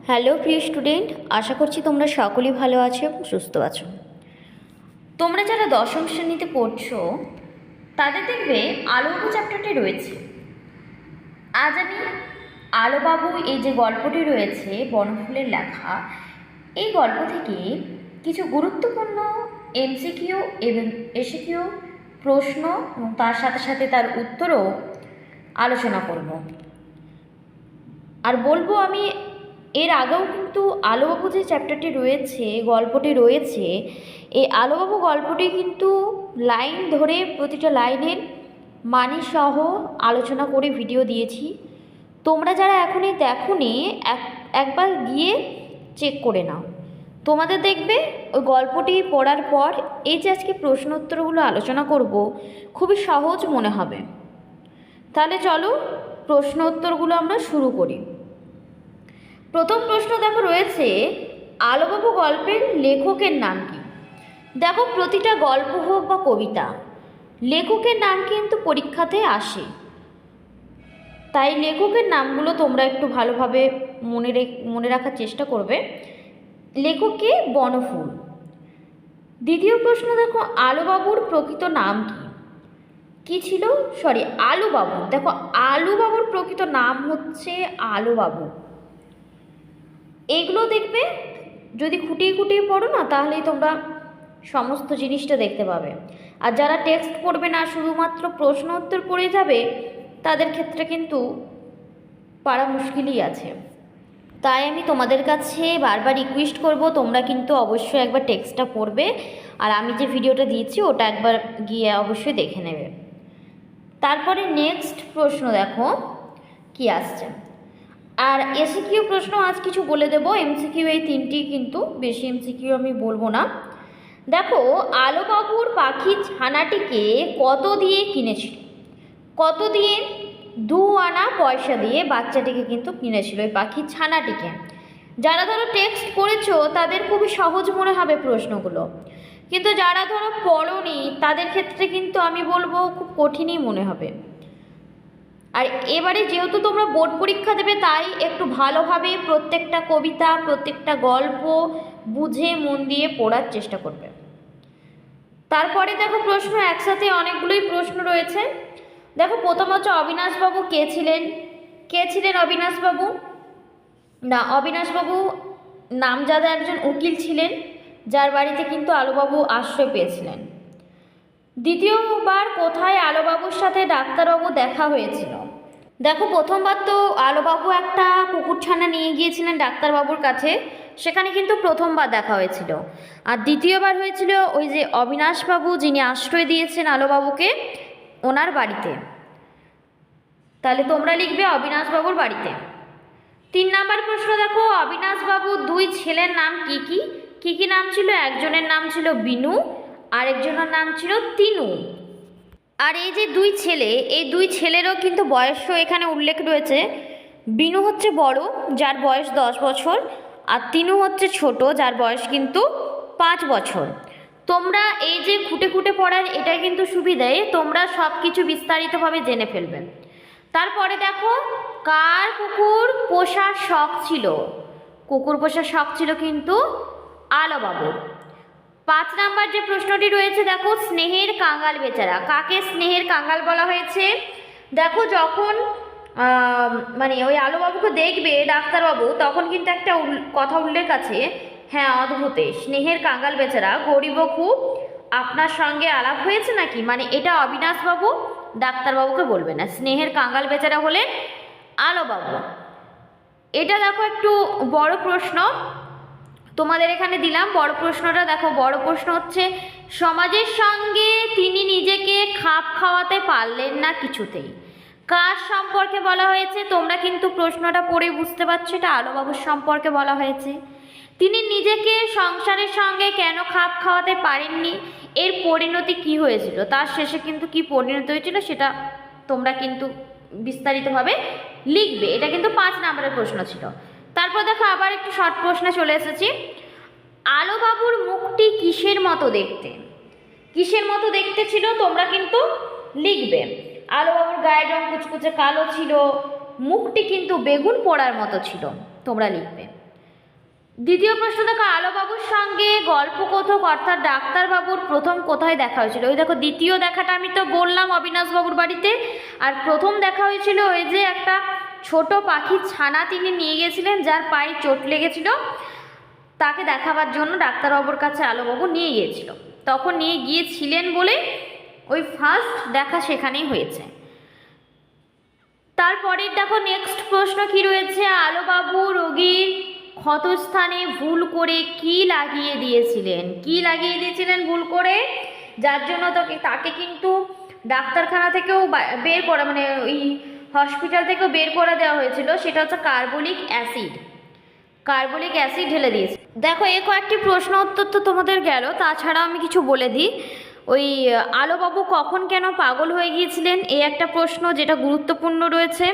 Hello প্রিয় student, আশা করছি তোমরা সকলেই ভালো আছো এবং সুস্থ আছো। তোমরা যারা দশম শ্রেণীতে পড়ছো তাদের দেখবে আলোবাবু চ্যাপ্টারটি রয়েছে। আজ আমি আলোবাবু এই যে গল্পটি রয়েছে বনফুলের লেখা, এই গল্প থেকে কিছু গুরুত্বপূর্ণ এমসিকিউ এবং এসিকিউ প্রশ্ন এবং তার সাথে সাথে তার উত্তরও আলোচনা করব। আর বলবো আমি এর আগেও কিন্তু আলোবাবু যে চ্যাপ্টারটি রয়েছে, গল্পটি রয়েছে, এই আলোবাবু গল্পটি কিন্তু লাইন ধরে প্রতিটা লাইনের মানে সহ আলোচনা করে ভিডিও দিয়েছি। তোমরা যারা এখনই দেখোনি একবার গিয়ে চেক করে নাও। তোমাদের দেখবে ওই গল্পটি পড়ার পর এই যে আজকে প্রশ্ন উত্তরগুলো আলোচনা করব খুবই সহজ মনে হবে। তাহলে চলো প্রশ্ন উত্তরগুলো আমরা শুরু করি। প্রথম প্রশ্ন দেখো রয়েছে, আলোবাবু গল্পের লেখকের নাম কি? দেখো, প্রতিটা গল্প হোক বা কবিতা, লেখকের নাম কিন্তু পরীক্ষাতে আসে, তাই লেখকের নামগুলো তোমরা একটু ভালোভাবে মনে রাখার চেষ্টা করবে। লেখককে বনফুল। দ্বিতীয় প্রশ্ন দেখো, আলোবাবুর প্রকৃত নাম কি? কি ছিল? আলুবাবু। দেখো, আলুবাবুর প্রকৃত নাম হচ্ছে আলোবাবু। এগুলো দেখবে যদি খুঁটিয়ে খুঁটিয়ে পড়ো না, তাহলেই তোমরা সমস্ত জিনিসটা দেখতে পাবে। আর যারা টেক্সট পড়বে না, শুধুমাত্র প্রশ্ন উত্তর পড়ে যাবে, তাদের ক্ষেত্রে কিন্তু পারা মুশকিলই আছে। তাই আমি তোমাদের কাছে বারবার রিকোয়েস্ট করব, তোমরা কিন্তু অবশ্যই একবার টেক্সটটা পড়বে, আর আমি যে ভিডিওটা দিয়েছি ওটা একবার গিয়ে অবশ্যই দেখে নেবে। তারপরে নেক্সট প্রশ্ন দেখো কি আসছে। আর এসিকিউ প্রশ্ন আজ কিছু বলে দেবো, এমসিকিউ এই তিনটি, কিন্তু বেশি এমসিকিউ আমি বলবো না। দেখো, আলোবাবুর পাখি ছানাটিকে কত দিয়ে কিনেছিল? কত দিয়ে? 2 আনা পয়সা দিয়ে বাচ্চাটিকে কিন্তু কিনেছিল, এই পাখির ছানাটিকে। যারা ধরো টেক্সট পড়েছো তাদের খুবই সহজ মনে হবে প্রশ্নগুলো, কিন্তু যারা ধরো পড়োনি তাদের ক্ষেত্রে কিন্তু আমি বলবো খুব কঠিনই মনে হবে। আর এবারে যেহেতু তোমরা বোর্ড পরীক্ষা দেবে, তাই একটু ভালোভাবে প্রত্যেকটা কবিতা, প্রত্যেকটা গল্প বুঝে মন দিয়ে পড়ার চেষ্টা করবে। তারপরে দেখো প্রশ্ন একসাথে অনেকগুলোই প্রশ্ন রয়েছে। দেখো, প্রথম হচ্ছে অবিনাশবাবু কে ছিলেন? কে ছিলেন অবিনাশবাবু? না, অবিনাশবাবু নামজাদা একজন উকিল ছিলেন, যার বাড়িতে কিন্তু আলোবাবু আশ্রয় পেয়েছিলেন। দ্বিতীয়বার কোথায় আলোবাবুর সাথে ডাক্তারবাবু দেখা হয়েছিল? দেখো, প্রথমবার তো আলোবাবু একটা কুকুরছানা নিয়ে গিয়েছিলেন ডাক্তারবাবুর কাছে, সেখানে কিন্তু প্রথমবার দেখা হয়েছিল। আর দ্বিতীয়বার হয়েছিল ওই যে অবিনাশবাবু যিনি আশ্রয় দিয়েছেন আলোবাবুকে, ওনার বাড়িতে। তাহলে তোমরা লিখবে অবিনাশবাবুর বাড়িতে। 3 নাম্বার প্রশ্ন দেখো, অবিনাশবাবুর 2 ছেলের নাম কি কি? কি কি নাম ছিল? একজনের নাম ছিল বিনু, আরেকজনের নাম ছিল তিনু। আর এই যে 2 ছেলে, এই 2 ছেলেরও কিন্তু বয়সও এখানে উল্লেখ রয়েছে। বিনু হচ্ছে বড়, যার বয়স 10 বছর, আর তিনু হচ্ছে ছোট, যার বয়স কিন্তু 5 বছর। তোমরা এই যে খুঁটে খুঁটে পড়ার এটা কিন্তু সুবিধায় তোমরা সব কিছু বিস্তারিতভাবে জেনে ফেলবে। তারপরে দেখো, কার কুকুর পোষার শখ ছিল? কুকুর পোষার শখ ছিল কিন্তু আলোবাবুর। 5 নাম্বার যে প্রশ্নটি রয়েছে, দেখো, স্নেহের কাঙাল বেচারা। কাকে স্নেহের কাঙাল বলা হয়েছে? দেখো, যখন মানে ওই আলোবাবুকে দেখবে ডাক্তারবাবু, তখন কিন্তু একটা কথা উল্লেখ আছে, হ্যাঁ অদ্ভুতে, স্নেহের কাঙাল বেচারা, গরিব খুব, আপনার সঙ্গে আলাপ হয়েছে নাকি? মানে এটা অবিনাশবাবু ডাক্তারবাবুকে বলবে না, স্নেহের কাঙাল বেচারা হলেন আলোবাবু। এটা দেখো একটু বড় প্রশ্ন, তোমাদের এখানে দিলাম বড় প্রশ্নটা। দেখো, বড় প্রশ্ন হচ্ছে, সমাজের সঙ্গে তিনি নিজেকে খাপ খাওয়াতে পারলেন না কিছুতেই। কার সম্পর্কে বলা হয়েছে? তোমরা কিন্তু প্রশ্নটা পড়ে বুঝতে পারছো, এটা আলোবাবুর সম্পর্কে বলা হয়েছে। তিনি নিজেকে সংসারের সঙ্গে কেন খাপ খাওয়াতে পারেননি? এর পরিণতি কি হয়েছিল? তার শেষে কিন্তু কি পরিণতি হয়েছিল সেটা তোমরা কিন্তু বিস্তারিতভাবে লিখবে। এটা কিন্তু 5 নম্বরের প্রশ্ন ছিল। তারপর দেখো, আবার একটু শর্ট প্রশ্নে চলে এসেছি। আলোবাবুর মুখটি কিসের মতো দেখতে? কিসের মতো দেখতে ছিল তোমরা কিন্তু লিখবে। আলোবাবুর গায়ের রং কুচকুচে কালো ছিল, মুখটি কিন্তু বেগুন পোড়ার মতো ছিল, তোমরা লিখবে। দ্বিতীয় প্রশ্ন দেখো, আলোবাবুর সঙ্গে গল্পকথক অর্থাৎ ডাক্তারবাবুর প্রথম কোথায় দেখা হয়েছিল? ওই দেখো দ্বিতীয় দেখাটা আমি তো বললাম অবিনাশবাবুর বাড়িতে, আর প্রথম দেখা হয়েছিল ওই যে একটা ছোট পাখির ছানা তিনি নিয়ে গেছিলেন, যার পায়ে চোট লেগেছিল, তাকে দেখাবার জন্য ডাক্তারবাবুর কাছে আলোবাবু নিয়ে গিয়েছিল। তখন নিয়ে গিয়েছিলেন বলে ওই ফার্স্ট দেখা সেখানেই হয়েছে। তারপরে দেখো নেক্সট প্রশ্ন কি রয়েছে, আলোবাবু রোগীর ক্ষতস্থানে ভুল করে কি লাগিয়ে দিয়েছিলেন? কি লাগিয়ে দিয়েছিলেন ভুল করে, যার জন্য তাকে কিন্তু ডাক্তারখানা থেকেও বের করা, মানে ওই হসপিটাল থেকেও বের করে দেওয়া হয়েছিল, সেটা হচ্ছে কার্বলিক অ্যাসিড। কার্বলিক অ্যাসিড ঢেলে দিয়েছে। দেখো এই কয়েকটি প্রশ্ন উত্তর তো তোমাদের গেল, তাছাড়াও আমি কিছু বলে দিই। ওই আলোবাবু কখন কেন পাগল হয়ে গিয়েছিলেন, এই একটা প্রশ্ন যেটা গুরুত্বপূর্ণ রয়েছে।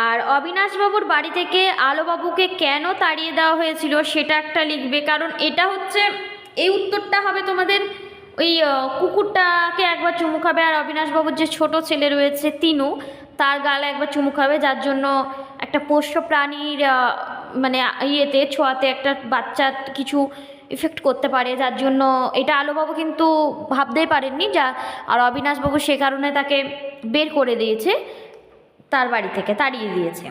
আর অবিনাশবাবুর বাড়ি থেকে আলোবাবুকে কেন তাড়িয়ে দেওয়া হয়েছিল সেটা একটা লিখবে, কারণ এটা হচ্ছে, এই উত্তরটা হবে তোমাদের ওই কুকুরটাকে একবার চুমু খাবে, আর অবিনাশবাবুর যে ছোট ছেলে রয়েছে তিনু, তার গালে একবার চুমু খাবে, যার জন্য একটা পোষ্য প্রাণীর মানে ইয়েতে ছোঁয়াতে একটা বাচ্চা কিছু ইফেক্ট করতে পারে, যার জন্য এটা আলোবাবু কিন্তু ভাবতেই পারেননি যা, আর অবিনাশবাবু সে কারণে তাকে বের করে দিয়েছে, তার বাড়ি থেকে তাড়িয়ে দিয়েছে।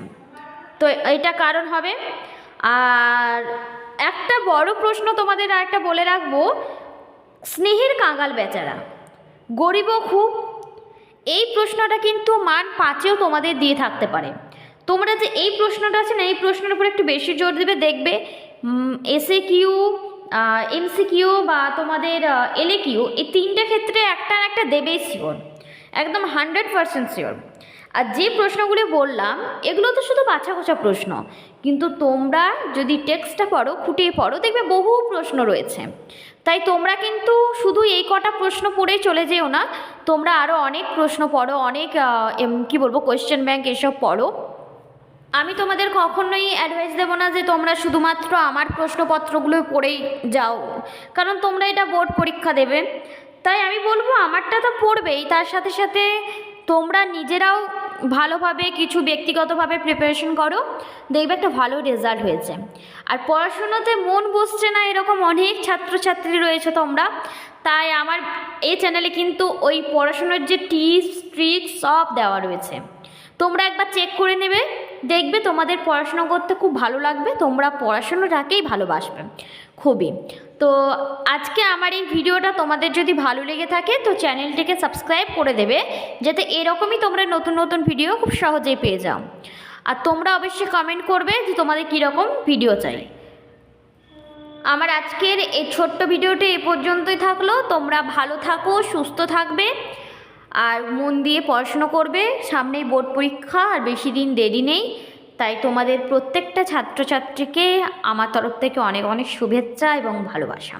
তো এটা কারণ হবে। আর একটা বড় প্রশ্ন তোমাদের আর একটা বলে রাখবো, স্নেহের কাঙাল বেচারা গরিবও খুব, এই প্রশ্নটা কিন্তু মান 5-এও তোমাদের দিয়ে থাকতে পারে। তোমরা যে এই প্রশ্নটা আছে না, এই প্রশ্নের উপর একটু বেশি জোর দেবে, দেখবে এসএকিউ, এমসিকিউ বা তোমাদের এলএকিউ, এই তিনটে ক্ষেত্রে একটা না একটা দেবেই শিওর, একদম 100% শিওর। আর যে প্রশ্নগুলি বললাম এগুলো তো শুধু বাছা গোছা প্রশ্ন, কিন্তু তোমরা যদি টেক্সটটা পড়ো, খুঁটিয়ে পড়ো, দেখবে বহু প্রশ্ন রয়েছে। তাই তোমরা কিন্তু শুধু এই কটা প্রশ্ন পড়েই চলে যেও না, তোমরা আরও অনেক প্রশ্ন পড়ো, অনেক কি বলবো কোয়েশ্চেন ব্যাংক এসব পড়ো। আমি তোমাদের কখনোই অ্যাডভাইস দেবো না যে তোমরা শুধুমাত্র আমার প্রশ্নপত্রগুলো পড়েই যাও, কারণ তোমরা এটা বোর্ড পরীক্ষা দেবে। তাই আমি বলবো আমারটা তো পড়বেই, তার সাথে সাথে তোমরা নিজেরাও ভালোভাবে কিছু ব্যক্তিগতভাবে প্রিপারেশন করো, দেখবে একটা ভালো রেজাল্ট হয়েছে। আর পড়াশোনাতে মন বসছে না এরকম অনেক ছাত্রছাত্রী রয়েছে তোমরা, তাই আমার এই চ্যানেলে কিন্তু ওই পড়াশোনার যে টিপস ট্রিক্স সব দেওয়া রয়েছে, তোমরা একবার চেক করে নেবে, দেখবে তোমাদের পড়াশোনা করতে খুব ভালো লাগবে, তোমরা পড়াশোনাটাকেই ভালোবাসবে খুবই। তো আজকে আমার এই ভিডিওটা তোমাদের যদি ভালো লেগে থাকে তো চ্যানেলটিকে সাবস্ক্রাইব করে দেবে, যাতে এরকমই তোমরা নতুন নতুন ভিডিও খুব সহজেই পেয়ে যাও। আর তোমরা অবশ্যই কমেন্ট করবে যে তোমাদের কীরকম ভিডিও চাই। আমার আজকের এই ছোট্ট ভিডিওটি এ পর্যন্তই থাকলো। তোমরা ভালো থাকো, সুস্থ থাকবে, আর মন দিয়ে পড়াশুনো করবে, সামনেই বোর্ড পরীক্ষা, আর বেশি দিন দেরি নেই। তাই তোমাদের প্রত্যেকটা ছাত্রছাত্রীকে আমার তরফ থেকে অনেক অনেক শুভেচ্ছা এবং ভালোবাসা।